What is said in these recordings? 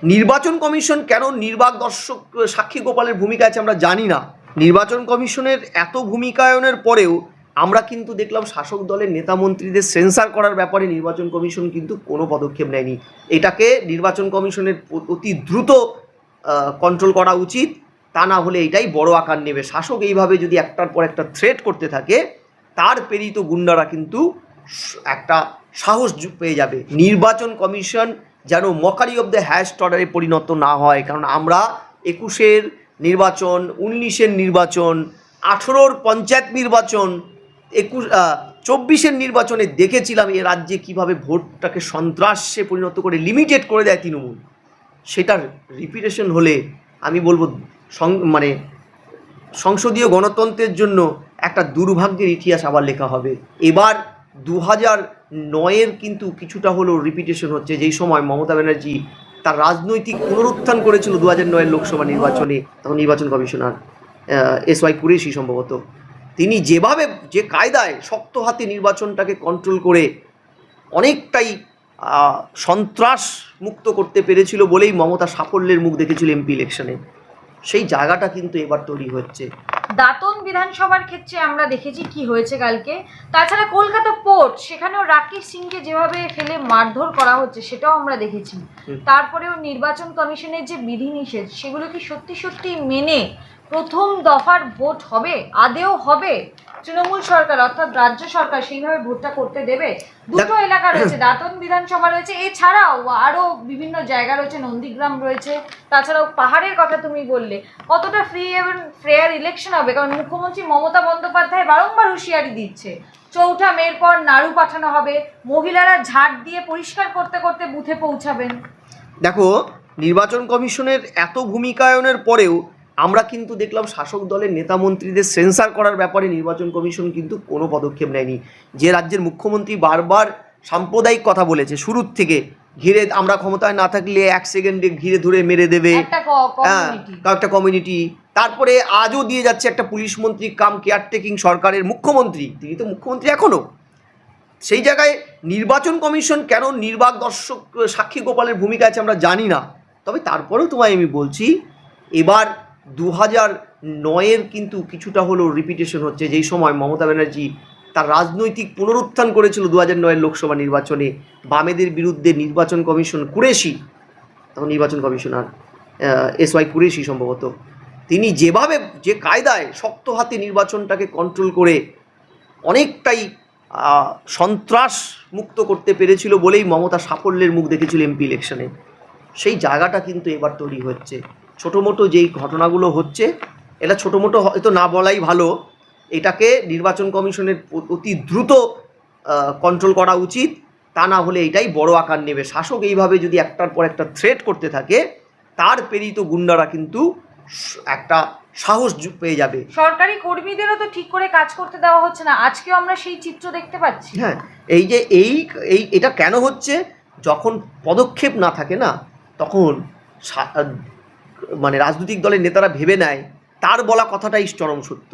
নির্বাচন কমিশন কেন নির্বাক দর্শক সাক্ষী গোপালের ভূমিকা আছে আমরা জানি না। নির্বাচন কমিশনের এত ভূমিকায়নের পরেও আমরা কিন্তু দেখলাম শাসক দলের নেতা মন্ত্রীদের সেন্সার করার ব্যাপারে নির্বাচন কমিশন কিন্তু কোনো পদক্ষেপ নেয়নি। এটাকে নির্বাচন কমিশনের অতি দ্রুত কন্ট্রোল করা উচিত, তা না হলে এটাই বড় আকার নেবে। শাসক এইভাবে যদি একটার পর একটা থ্রেট করতে থাকে, তার প্রেরিত গুন্ডারা কিন্তু একটা সাহস পেয়ে যাবে। নির্বাচন কমিশন যেন মকারি অব দ্য হ্যাস্ট অর্ডারে পরিণত না হয়, কারণ আমরা 21-এর নির্বাচন, 19-এর নির্বাচন, 18-র পঞ্চায়েত নির্বাচন, 24-এর নির্বাচনে দেখেছিলাম এ রাজ্যে কীভাবে ভোটটাকে সন্ত্রাসে পরিণত করে লিমিটেড করে দেয় তৃণমূল। সেটার রিপিটেশন হলে আমি বলবো সংসদীয় গণতন্ত্রের জন্য একটা দুর্ভাগ্যের ইতিহাস আবার লেখা হবে। এবার 2009-এর কিন্তু কিছুটা হলেও রিপিটেশন হচ্ছে, যেই সময় মমতা ব্যানার্জি তার রাজনৈতিক পুনরুত্থান করেছিল 2009-এর লোকসভা নির্বাচনে। তখন নির্বাচন কমিশনার SY কুরেশি সম্ভবত, তিনি যেভাবে যে কায়দায় শক্ত হাতে নির্বাচনটাকে কন্ট্রোল করে অনেকটাই সন্ত্রাস মুক্ত করতে পেরেছিল বলেই মমতা সাফল্যের মুখ দেখেছিল এমপি ইলেকশনে। সেই জায়গাটা কিন্তু এবার তৈরি হচ্ছে। দাঁতন বিধানসভার ক্ষেত্রে আমরা দেখেছি কি হয়েছে কালকে। তাছাড়া কলকাতা পোর্ট, সেখানেও রাকেশ সিংকে যেভাবে ফেলে মারধর করা হচ্ছে সেটাও আমরা দেখেছি। তারপরেও নির্বাচন কমিশনের যে বিধিনিষেধ, সেগুলো কি সত্যি সত্যি মেনে প্রথম দফার ভোট হবে? আদেও হবে? তৃণমূল সরকার অর্থাৎ রাজ্য সরকার সেইভাবে ভোটটা করতে দেবে? দুটো এলাকা রয়েছে, দাঁতন বিধানসভা রয়েছে, এছাড়াও আরও বিভিন্ন জায়গা রয়েছে, নন্দীগ্রাম রয়েছে, তাছাড়াও পাহাড়ের কথা তুমি বললে। কতটা ফ্রি এবং ফেয়ার ইলেকশন হবে? কারণ মুখ্যমন্ত্রী মমতা বন্দ্যোপাধ্যায় বারংবার হুঁশিয়ারি দিচ্ছে, 4ঠা মের পর নাড়ু পাঠানো হবে, মহিলারা ঝাড় দিয়ে পরিষ্কার করতে করতে বুথে পৌঁছাবেন। দেখো, নির্বাচন কমিশনের এত ভূমিকায়নের পরেও আমরা কিন্তু দেখলাম শাসক দলের নেতা মন্ত্রীদের সেন্সার করার ব্যাপারে নির্বাচন কমিশন কিন্তু কোনো পদক্ষেপ নেয়নি। যে রাজ্যের মুখ্যমন্ত্রী বারবার সাম্প্রদায়িক কথা বলেছে শুরুর থেকে, ঘিরে আমরা ক্ষমতায় না থাকলে 1 সেকেন্ডে ঘিরে ধরে মেরে দেবে একটা কমিউনিটি, তারপরে আজও দিয়ে যাচ্ছে একটা পুলিশ মন্ত্রী কাম কেয়ারটেকিং সরকারের মুখ্যমন্ত্রী, তিনি তো মুখ্যমন্ত্রী এখনও। সেই জায়গায় নির্বাচন কমিশন কেন নির্বাক দর্শক সাক্ষী গোপালের ভূমিকা আছে আমরা জানি না। তবে তারপরেও তোমায় আমি বলছি, এবার 2009-এর কিন্তু কিছুটা হলেও রিপিটেশন হচ্ছে, যেই সময় মমতা ব্যানার্জি তার রাজনৈতিক পুনরুত্থান করেছিল 2009-এর লোকসভা নির্বাচনে। বামেদের বিরুদ্ধে নির্বাচন কমিশন কুরেশি, তখন নির্বাচন কমিশনার SY কুরেশি সম্ভবত, তিনি যেভাবে যে কায়দায় শক্ত হাতে নির্বাচনটাকে কন্ট্রোল করে অনেকটাই সন্ত্রাস মুক্ত করতে পেরেছিল বলেই মমতা সাফল্যের মুখ দেখেছিল এমপি ইলেকশনে। সেই জায়গাটা কিন্তু এবার তৈরি হচ্ছে। ছোটো মোটো যেই ঘটনাগুলো হচ্ছে, এটা ছোটো মোটো হয়তো না বলাই ভালো, এটাকে নির্বাচন কমিশনের অতি দ্রুত কন্ট্রোল করা উচিত, তা না হলে এটাই বড় আকার নেবে। শাসক এইভাবে যদি একটার পর একটা থ্রেট করতে থাকে, তার প্রেরিত গুন্ডারা কিন্তু একটা সাহস পেয়ে যাবে। সরকারি কর্মীদেরও তো ঠিক করে কাজ করতে দেওয়া হচ্ছে না, আজকেও আমরা সেই চিত্র দেখতে পাচ্ছি। হ্যাঁ, এই যে এটা কেন হচ্ছে? যখন পদক্ষেপ না থাকে না, তখন রাজনৈতিক দলের নেতারা ভেবে নেয় তার বলা কথাটাই চরম সত্য।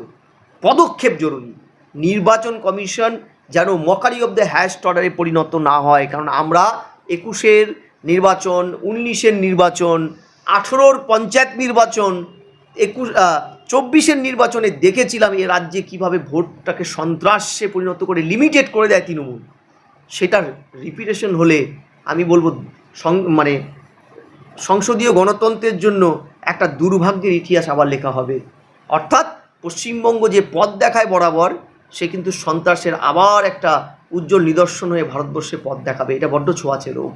পদক্ষেপ জরুরি। নির্বাচন কমিশন যেন মকারি অব দ্য হ্যাস্ট অর্ডারে পরিণত না হয়, কারণ আমরা 21-এর নির্বাচন, 19-এর নির্বাচন, 18-র পঞ্চায়েত নির্বাচন, 24-এর নির্বাচনে দেখেছিলাম এ রাজ্যে কীভাবে ভোটটাকে সন্ত্রাসে পরিণত করে লিমিটেড করে দেয় তৃণমূল। সেটার রিপিটেশন হলে আমি বলবো সংসদীয় গণতন্ত্রের জন্য একটা দুর্ভাগ্যের ইতিহাস আবার লেখা হবে। অর্থাৎ পশ্চিমবঙ্গ যে পথ দেখায় বরাবর, সে কিন্তু সন্ত্রাসের আবার একটা উজ্জ্বল নিদর্শন হয়ে ভারতবর্ষে পথ দেখাবে। এটা বড্ড ছোঁয়াচে রোগ।